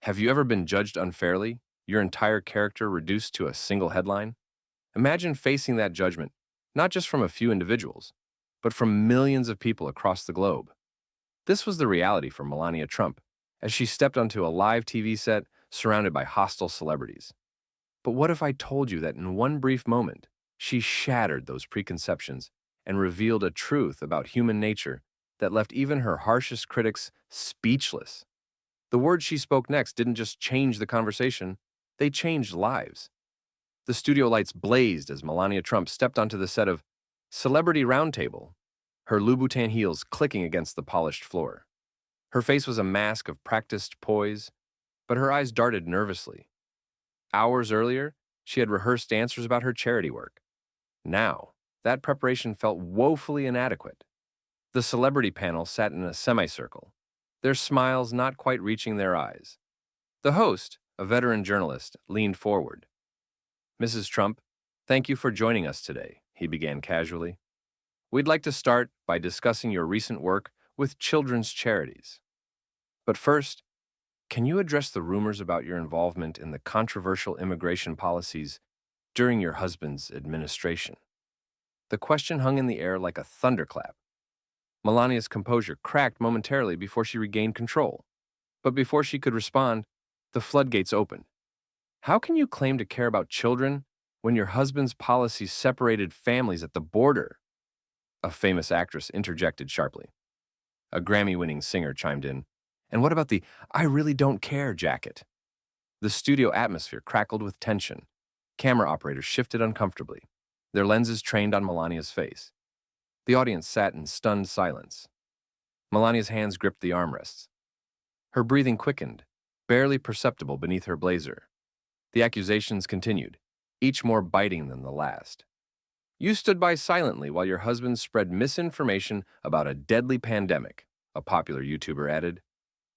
Have you ever been judged unfairly, your entire character reduced to a single headline? Imagine facing that judgment, not just from a few individuals, but from millions of people across the globe. This was the reality for Melania Trump as she stepped onto a live TV set surrounded by hostile celebrities. But what if I told you that in one brief moment, she shattered those preconceptions and revealed a truth about human nature that left even her harshest critics speechless? The words she spoke next didn't just change the conversation, they changed lives. The studio lights blazed as Melania Trump stepped onto the set of Celebrity Roundtable, her Louboutin heels clicking against the polished floor. Her face was a mask of practiced poise, but her eyes darted nervously. Hours earlier, she had rehearsed answers about her charity work. Now, that preparation felt woefully inadequate. The celebrity panel sat in a semicircle, their smiles not quite reaching their eyes. The host, a veteran journalist, leaned forward. "Mrs. Trump, thank you for joining us today," he began casually. "We'd like to start by discussing your recent work with children's charities. But first, can you address the rumors about your involvement in the controversial immigration policies during your husband's administration?" The question hung in the air like a thunderclap. Melania's composure cracked momentarily before she regained control. But before she could respond, the floodgates opened. "How can you claim to care about children when your husband's policies separated families at the border?" A famous actress interjected sharply. A Grammy-winning singer chimed in. "And what about the 'I really don't care' jacket?" The studio atmosphere crackled with tension. Camera operators shifted uncomfortably, their lenses trained on Melania's face. The audience sat in stunned silence. Melania's hands gripped the armrests. Her breathing quickened, barely perceptible beneath her blazer. The accusations continued, each more biting than the last. "You stood by silently while your husband spread misinformation about a deadly pandemic," a popular YouTuber added.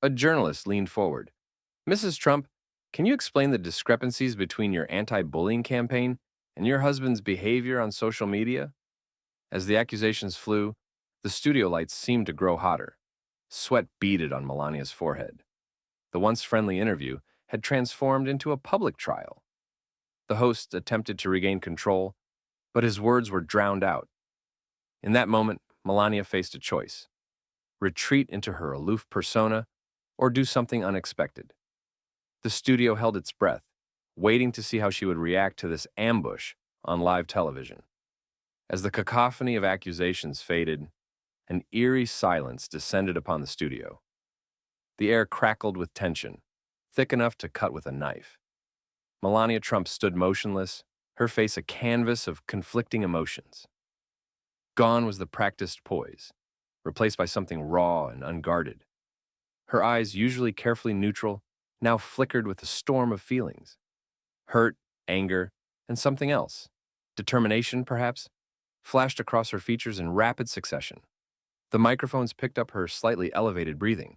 A journalist leaned forward. "Mrs. Trump, can you explain the discrepancies between your anti-bullying campaign and your husband's behavior on social media?" As the accusations flew, the studio lights seemed to grow hotter. Sweat beaded on Melania's forehead. The once friendly interview had transformed into a public trial. The host attempted to regain control, but his words were drowned out. In that moment, Melania faced a choice: retreat into her aloof persona or do something unexpected. The studio held its breath, waiting to see how she would react to this ambush on live television. As the cacophony of accusations faded, an eerie silence descended upon the studio. The air crackled with tension, thick enough to cut with a knife. Melania Trump stood motionless, her face a canvas of conflicting emotions. Gone was the practiced poise, replaced by something raw and unguarded. Her eyes, usually carefully neutral, now flickered with a storm of feelings. Hurt, anger, and something else, determination perhaps, flashed across her features in rapid succession. The microphones picked up her slightly elevated breathing,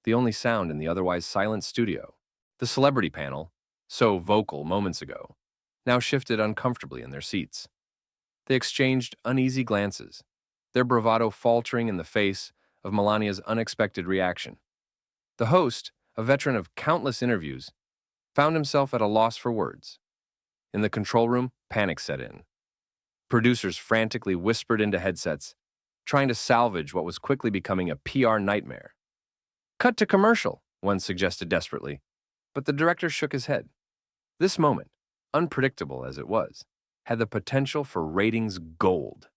the only sound in the otherwise silent studio. The celebrity panel, so vocal moments ago, now shifted uncomfortably in their seats. They exchanged uneasy glances, their bravado faltering in the face of Melania's unexpected reaction. The host, a veteran of countless interviews, found himself at a loss for words. In the control room, panic set in. Producers frantically whispered into headsets, trying to salvage what was quickly becoming a PR nightmare. "Cut to commercial," one suggested desperately, but the director shook his head. This moment, unpredictable as it was, had the potential for ratings gold.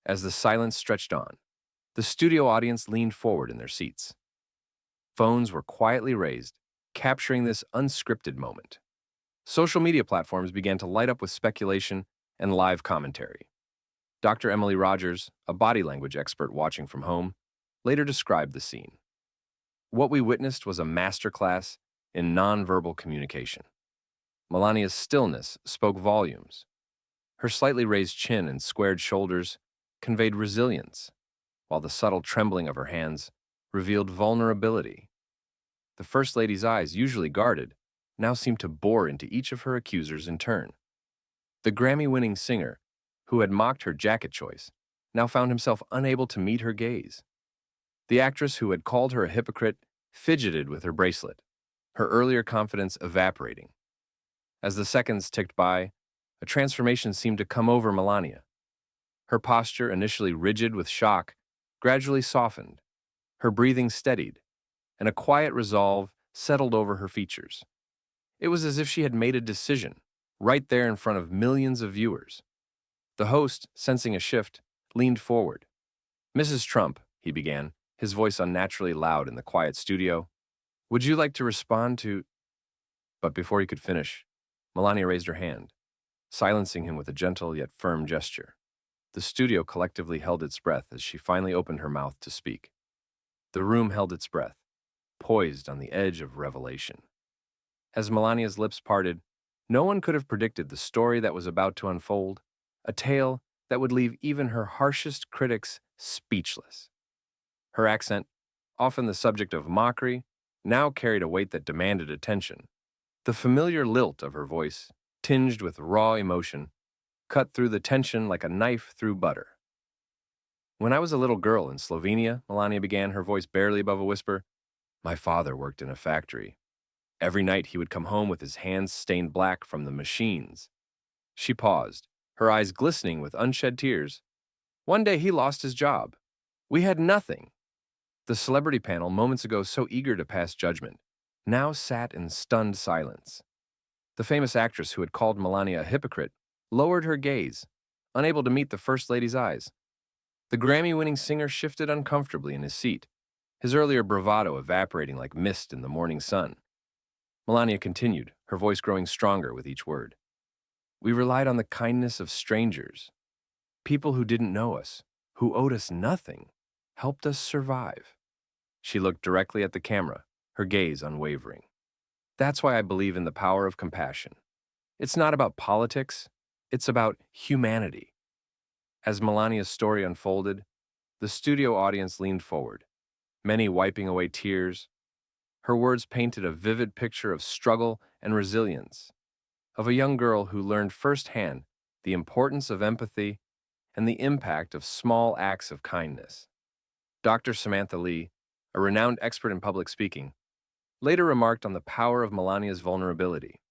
As the silence stretched on, the studio audience leaned forward in their seats. Phones were quietly raised, capturing this unscripted moment. Social media platforms began to light up with speculation and live commentary. Dr. Emily Rogers, a body language expert watching from home, later described the scene. "What we witnessed was a masterclass in nonverbal communication." Melania's stillness spoke volumes. Her slightly raised chin and squared shoulders conveyed resilience, while the subtle trembling of her hands revealed vulnerability. The First Lady's eyes, usually guarded, now seemed to bore into each of her accusers in turn. The Grammy-winning singer, who had mocked her jacket choice, now found himself unable to meet her gaze. The actress who had called her a hypocrite fidgeted with her bracelet, her earlier confidence evaporating. As the seconds ticked by, a transformation seemed to come over Melania. Her posture, initially rigid with shock, gradually softened. Her breathing steadied, and a quiet resolve settled over her features. It was as if she had made a decision, right there in front of millions of viewers. The host, sensing a shift, leaned forward. "Mrs. Trump," he began, his voice unnaturally loud in the quiet studio, "would you like to respond to—" But before he could finish, Melania raised her hand, silencing him with a gentle yet firm gesture. The studio collectively held its breath as she finally opened her mouth to speak. The room held its breath, poised on the edge of revelation. As Melania's lips parted, no one could have predicted the story that was about to unfold, a tale that would leave even her harshest critics speechless. Her accent, often the subject of mockery, now carried a weight that demanded attention. The familiar lilt of her voice, tinged with raw emotion, cut through the tension like a knife through butter. "When I was a little girl in Slovenia," Melania began, her voice barely above a whisper, "my father worked in a factory. Every night he would come home with his hands stained black from the machines." She paused, her eyes glistening with unshed tears. "One day he lost his job. We had nothing." The celebrity panel, moments ago so eager to pass judgment, now sat in stunned silence. The famous actress who had called Melania a hypocrite lowered her gaze, unable to meet the First Lady's eyes. The Grammy-winning singer shifted uncomfortably in his seat, his earlier bravado evaporating like mist in the morning sun. Melania continued, her voice growing stronger with each word. "We relied on the kindness of strangers. People who didn't know us, who owed us nothing, helped us survive." She looked directly at the camera, her gaze unwavering. "That's why I believe in the power of compassion. It's not about politics, it's about humanity." As Melania's story unfolded, the studio audience leaned forward, many wiping away tears. Her words painted a vivid picture of struggle and resilience, of a young girl who learned firsthand the importance of empathy and the impact of small acts of kindness. Dr. Samantha Lee, a renowned expert in public speaking, later remarked on the power of Melania's vulnerability.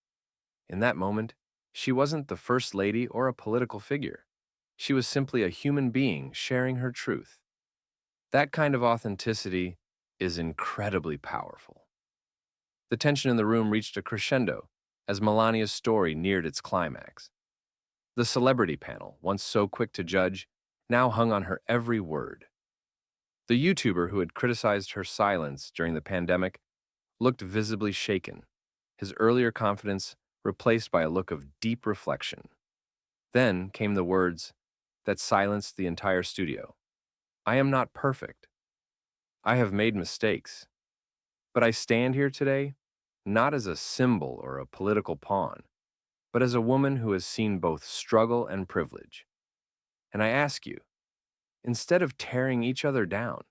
In that moment, she wasn't the first lady or a political figure. She was simply a human being sharing her truth. That kind of authenticity is incredibly powerful. The tension in the room reached a crescendo as Melania's story neared its climax. The celebrity panel, once so quick to judge, now hung on her every word. The YouTuber who had criticized her silence during the pandemic looked visibly shaken, his earlier confidence replaced by a look of deep reflection. Then came the words that silenced the entire studio. "I am not perfect. I have made mistakes. But I stand here today not as a symbol or a political pawn, but as a woman who has seen both struggle and privilege. And I ask you, instead of tearing each other down,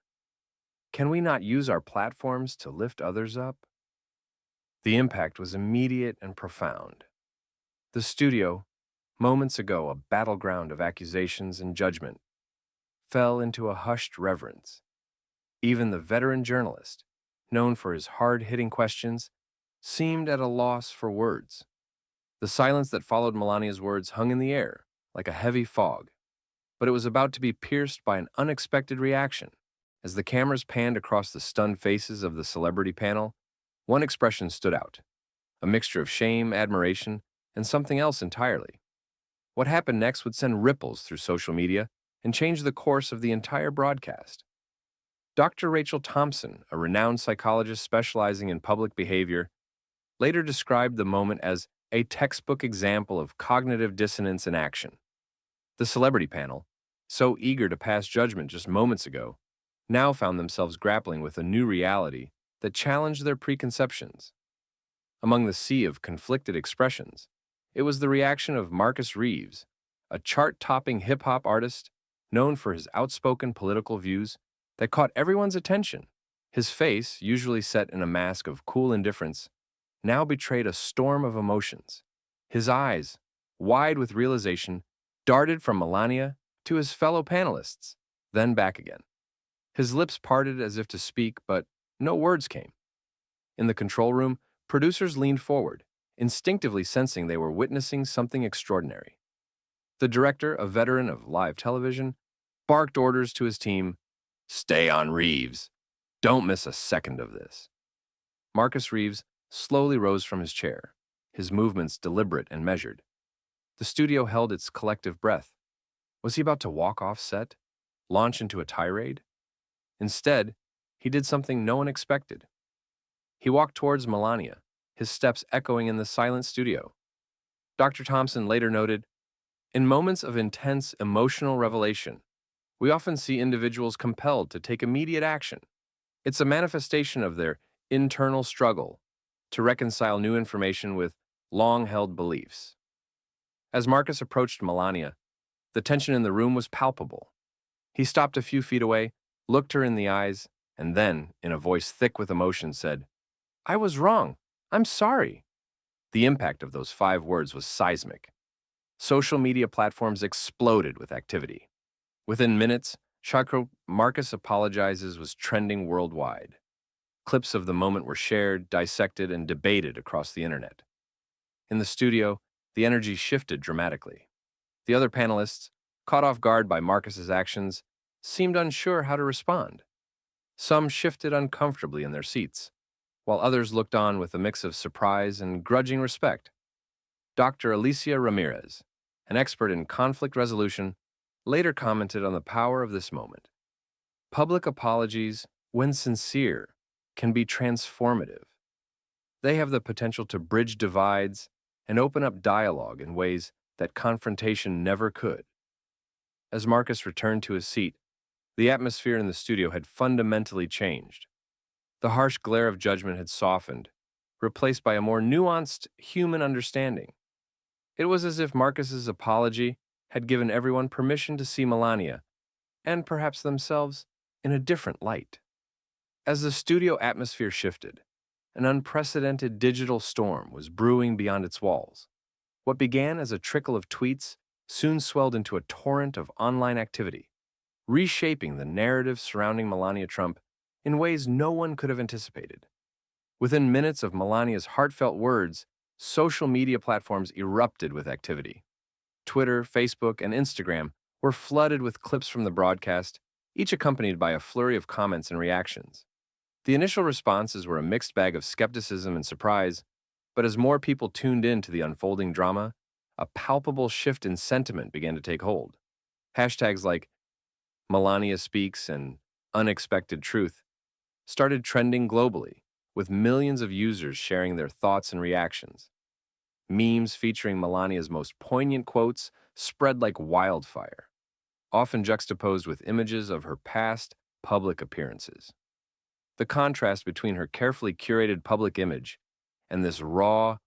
can we not use our platforms to lift others up?" The impact was immediate and profound. The studio, moments ago a battleground of accusations and judgment, fell into a hushed reverence. Even the veteran journalist, known for his hard-hitting questions, seemed at a loss for words. The silence that followed Melania's words hung in the air, like a heavy fog. But it was about to be pierced by an unexpected reaction. As the cameras panned across the stunned faces of the celebrity panel, one expression stood out, a mixture of shame, admiration, and something else entirely. What happened next would send ripples through social media and change the course of the entire broadcast. Dr. Rachel Thompson, a renowned psychologist specializing in public behavior, later described the moment as a textbook example of cognitive dissonance in action. The celebrity panel, so eager to pass judgment just moments ago, now found themselves grappling with a new reality that challenged their preconceptions. Among the sea of conflicted expressions, it was the reaction of Marcus Reeves, a chart-topping hip-hop artist known for his outspoken political views, that caught everyone's attention. His face, usually set in a mask of cool indifference, now betrayed a storm of emotions. His eyes, wide with realization, darted from Melania to his fellow panelists, then back again. His lips parted as if to speak, but no words came. In the control room, Producers leaned forward, instinctively sensing they were witnessing something extraordinary. The director, a veteran of live television, barked orders to his team: "Stay on Reeves. Don't miss a second of this." Marcus Reeves slowly rose from his chair, his movements deliberate and measured. The studio held its collective breath. Was he about to walk off set, launch into a tirade? Instead, he did something no one expected. He walked towards Melania, his steps echoing in the silent studio. Dr. Thompson later noted, "In moments of intense emotional revelation, we often see individuals compelled to take immediate action. It's a manifestation of their internal struggle to reconcile new information with long-held beliefs." As Marcus approached Melania, the tension in the room was palpable. He stopped a few feet away, looked her in the eyes, and then, in a voice thick with emotion, said, "I was wrong. I'm sorry." The impact of those 5 words was seismic. Social media platforms exploded with activity. Within minutes, Chakro Marcus apologizes was trending worldwide. Clips of the moment were shared, dissected, and debated across the internet. In the studio, the energy shifted dramatically. The other panelists, caught off guard by Marcus's actions, seemed unsure how to respond. Some shifted uncomfortably in their seats, while others looked on with a mix of surprise and grudging respect. Dr. Alicia Ramirez, an expert in conflict resolution, later commented on the power of this moment. Public apologies, when sincere, can be transformative. They have the potential to bridge divides and open up dialogue in ways that confrontation never could. As Marcus returned to his seat, the atmosphere in the studio had fundamentally changed. The harsh glare of judgment had softened, replaced by a more nuanced human understanding. It was as if Marcus's apology had given everyone permission to see Melania, and perhaps themselves, in a different light. As the studio atmosphere shifted, an unprecedented digital storm was brewing beyond its walls. What began as a trickle of tweets soon swelled into a torrent of online activity, reshaping the narrative surrounding Melania Trump in ways no one could have anticipated. Within minutes of Melania's heartfelt words, social media platforms erupted with activity. Twitter, Facebook, and Instagram were flooded with clips from the broadcast, each accompanied by a flurry of comments and reactions. The initial responses were a mixed bag of skepticism and surprise, but as more people tuned in to the unfolding drama, a palpable shift in sentiment began to take hold. Hashtags like Melania Speaks and Unexpected Truth started trending globally, with millions of users sharing their thoughts and reactions. Memes featuring Melania's most poignant quotes spread like wildfire, often juxtaposed with images of her past public appearances. The contrast between her carefully curated public image and this raw,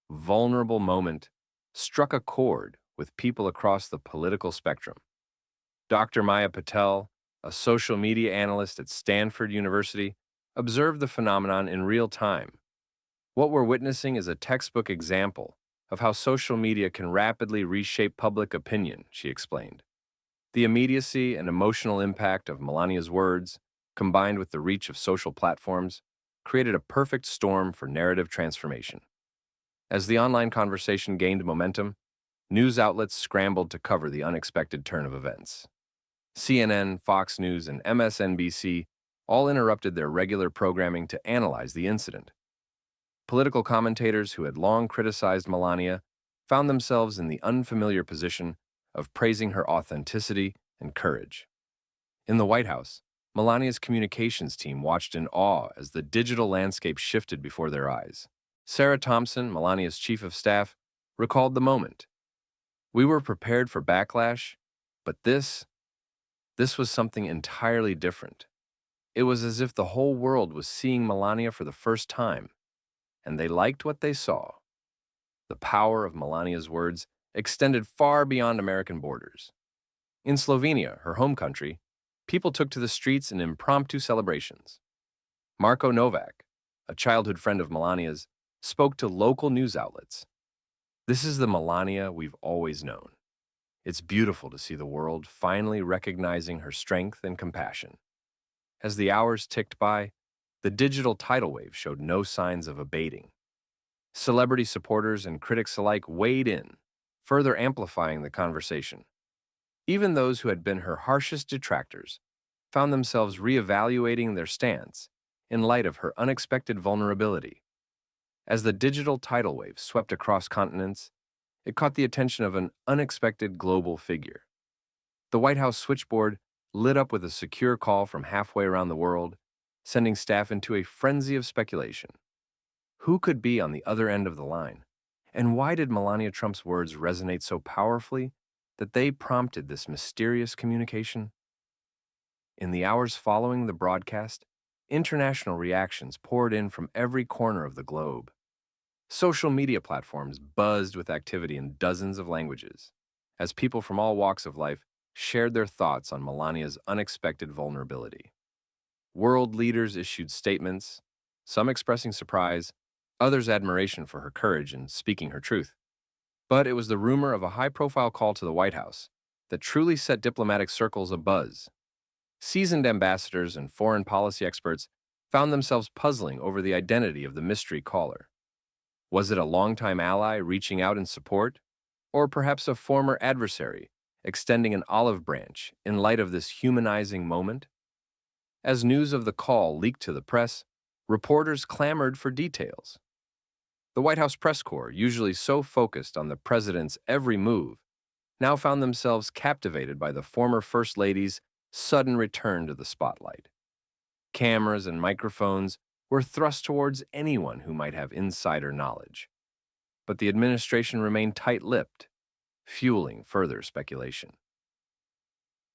vulnerable moment struck a chord with people across the political spectrum. Dr. Maya Patel, a social media analyst at Stanford University, observed the phenomenon in real time. "What we're witnessing is a textbook example of how social media can rapidly reshape public opinion," she explained. The immediacy and emotional impact of Melania's words, combined with the reach of social platforms, created a perfect storm for narrative transformation. As the online conversation gained momentum, news outlets scrambled to cover the unexpected turn of events. CNN, Fox News, and MSNBC all interrupted their regular programming to analyze the incident. Political commentators who had long criticized Melania found themselves in the unfamiliar position of praising her authenticity and courage. In the White House, Melania's communications team watched in awe as the digital landscape shifted before their eyes. Sarah Thompson, Melania's chief of staff, recalled the moment. "We were prepared for backlash, but this was something entirely different. It was as if the whole world was seeing Melania for the first time, and they liked what they saw." The power of Melania's words extended far beyond American borders. In Slovenia, her home country, people took to the streets in impromptu celebrations. Marko Novak, a childhood friend of Melania's, spoke to local news outlets. "This is the Melania we've always known. It's beautiful to see the world finally recognizing her strength and compassion." As the hours ticked by, the digital tidal wave showed no signs of abating. Celebrity supporters and critics alike weighed in, further amplifying the conversation. Even those who had been her harshest detractors found themselves reevaluating their stance in light of her unexpected vulnerability. As the digital tidal wave swept across continents, it caught the attention of an unexpected global figure. The White House switchboard lit up with a secure call from halfway around the world, sending staff into a frenzy of speculation. Who could be on the other end of the line? And why did Melania Trump's words resonate so powerfully that they prompted this mysterious communication? In the hours following the broadcast, international reactions poured in from every corner of the globe. Social media platforms buzzed with activity in dozens of languages, as people from all walks of life shared their thoughts on Melania's unexpected vulnerability. World leaders issued statements, some expressing surprise, others admiration for her courage in speaking her truth. But it was the rumor of a high-profile call to the White House that truly set diplomatic circles abuzz. Seasoned ambassadors and foreign policy experts found themselves puzzling over the identity of the mystery caller. Was it a longtime ally reaching out in support, or perhaps a former adversary extending an olive branch in light of this humanizing moment? As news of the call leaked to the press, reporters clamored for details. The White House press corps, usually so focused on the president's every move, now found themselves captivated by the former First Lady's sudden return to the spotlight. Cameras and microphones were thrust towards anyone who might have insider knowledge. But the administration remained tight-lipped, fueling further speculation.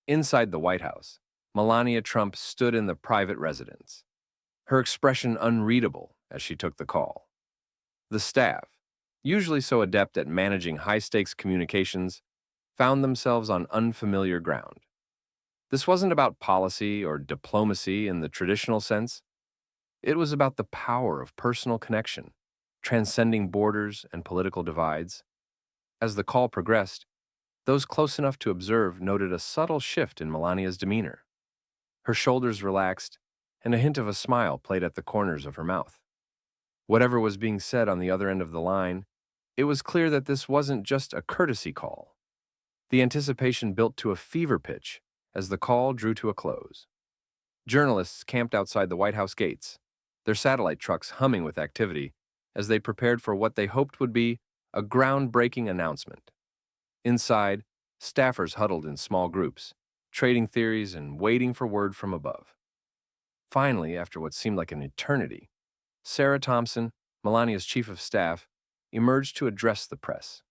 Inside the White House, Melania Trump stood in the private residence, her expression unreadable as she took the call. The staff, usually so adept at managing high-stakes communications, found themselves on unfamiliar ground. This wasn't about policy or diplomacy in the traditional sense. It was about the power of personal connection, transcending borders and political divides. As the call progressed, those close enough to observe noted a subtle shift in Melania's demeanor. Her shoulders relaxed, and a hint of a smile played at the corners of her mouth. Whatever was being said on the other end of the line, it was clear that this wasn't just a courtesy call. The anticipation built to a fever pitch as the call drew to a close. Journalists camped outside the White House gates, their satellite trucks humming with activity as they prepared for what they hoped would be a groundbreaking announcement. Inside, staffers huddled in small groups, trading theories and waiting for word from above. Finally, after what seemed like an eternity, Sarah Thompson, Melania's chief of staff, emerged to address the press.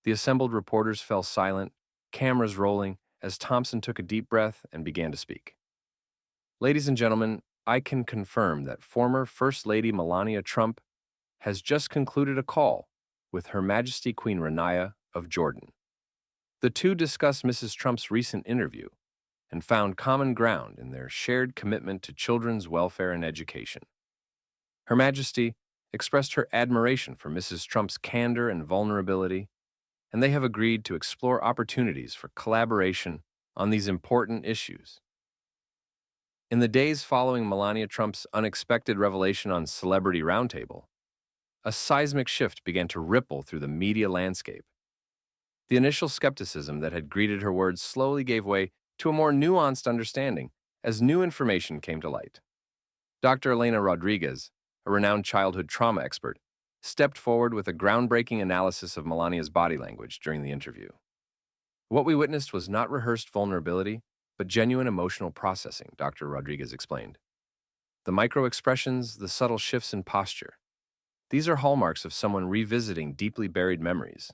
The assembled reporters fell silent, cameras rolling, as Thompson took a deep breath and began to speak. Ladies and gentlemen, I can confirm that former First Lady Melania Trump has just concluded a call with Her Majesty Queen Rania of Jordan. The two discussed Mrs. Trump's recent interview and found common ground in their shared commitment to children's welfare and education. Her Majesty expressed her admiration for Mrs. Trump's candor and vulnerability, and they have agreed to explore opportunities for collaboration on these important issues. In the days following Melania Trump's unexpected revelation on Celebrity Roundtable, a seismic shift began to ripple through the media landscape. The initial skepticism that had greeted her words slowly gave way to a more nuanced understanding as new information came to light. Dr. Elena Rodriguez, a renowned childhood trauma expert, stepped forward with a groundbreaking analysis of Melania's body language during the interview. What we witnessed was not rehearsed vulnerability, but genuine emotional processing, Dr. Rodriguez explained. The micro-expressions, the subtle shifts in posture, these are hallmarks of someone revisiting deeply buried memories.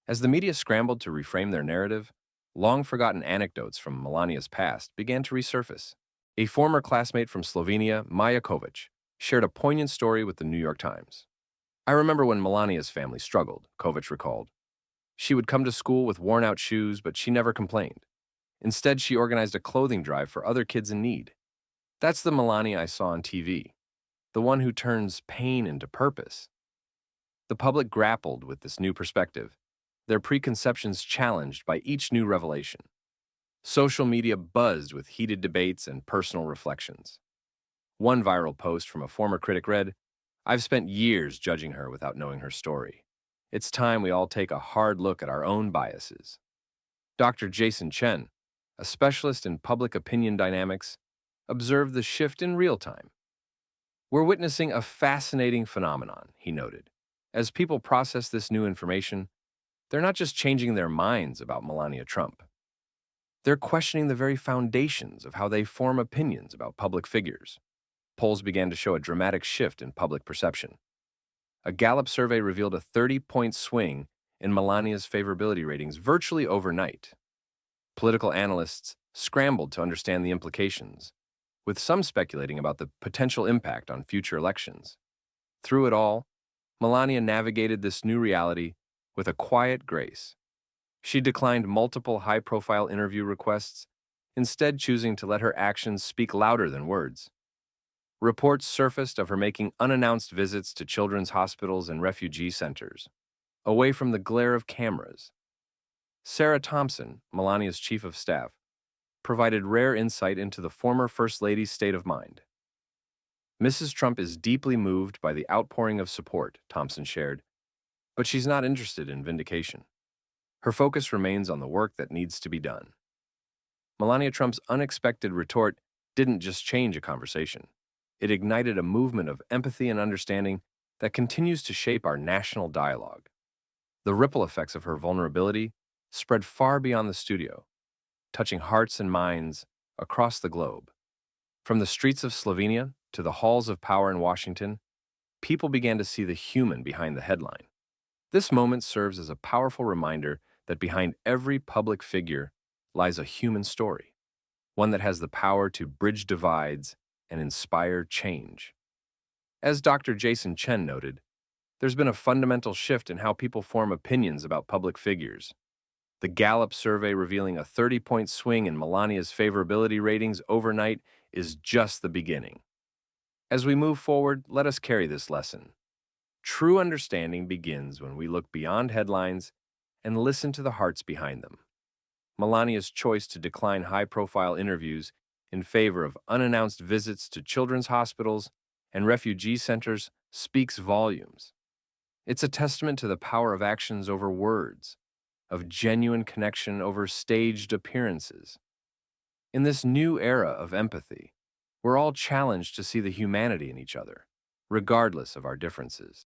As the media scrambled to reframe their narrative, long-forgotten anecdotes from Melania's past began to resurface. A former classmate from Slovenia, Maja Kovic, shared a poignant story with the New York Times. I remember when Melania's family struggled, Kovic recalled. She would come to school with worn-out shoes, but she never complained. Instead, she organized a clothing drive for other kids in need. That's the Melania I saw on TV, the one who turns pain into purpose. The public grappled with this new perspective, their preconceptions challenged by each new revelation. Social media buzzed with heated debates and personal reflections. One viral post from a former critic read, I've spent years judging her without knowing her story. It's time we all take a hard look at our own biases. Dr. Jason Chen, a specialist in public opinion dynamics, observed the shift in real time. We're witnessing a fascinating phenomenon, he noted. As people process this new information, they're not just changing their minds about Melania Trump. They're questioning the very foundations of how they form opinions about public figures. Polls began to show a dramatic shift in public perception. A Gallup survey revealed a 30-point swing in Melania's favorability ratings virtually overnight. Political analysts scrambled to understand the implications, with some speculating about the potential impact on future elections. Through it all, Melania navigated this new reality with a quiet grace. She declined multiple high-profile interview requests, instead choosing to let her actions speak louder than words. Reports surfaced of her making unannounced visits to children's hospitals and refugee centers, away from the glare of cameras. Sarah Thompson, Melania's chief of staff, provided rare insight into the former First Lady's state of mind. Mrs. Trump is deeply moved by the outpouring of support, Thompson shared, but she's not interested in vindication. Her focus remains on the work that needs to be done. Melania Trump's unexpected retort didn't just change a conversation. It ignited a movement of empathy and understanding that continues to shape our national dialogue. The ripple effects of her vulnerability spread far beyond the studio, touching hearts and minds across the globe. From the streets of Slovenia to the halls of power in Washington, people began to see the human behind the headline. This moment serves as a powerful reminder that behind every public figure lies a human story, one that has the power to bridge divides and inspire change. As Dr. Jason Chen noted, there's been a fundamental shift in how people form opinions about public figures. The Gallup survey revealing a 30-point swing in Melania's favorability ratings overnight is just the beginning. As we move forward, let us carry this lesson. True understanding begins when we look beyond headlines and listen to the hearts behind them. Melania's choice to decline high-profile interviews in favor of unannounced visits to children's hospitals and refugee centers speaks volumes. It's a testament to the power of actions over words, of genuine connection over staged appearances. In this new era of empathy, we're all challenged to see the humanity in each other, regardless of our differences.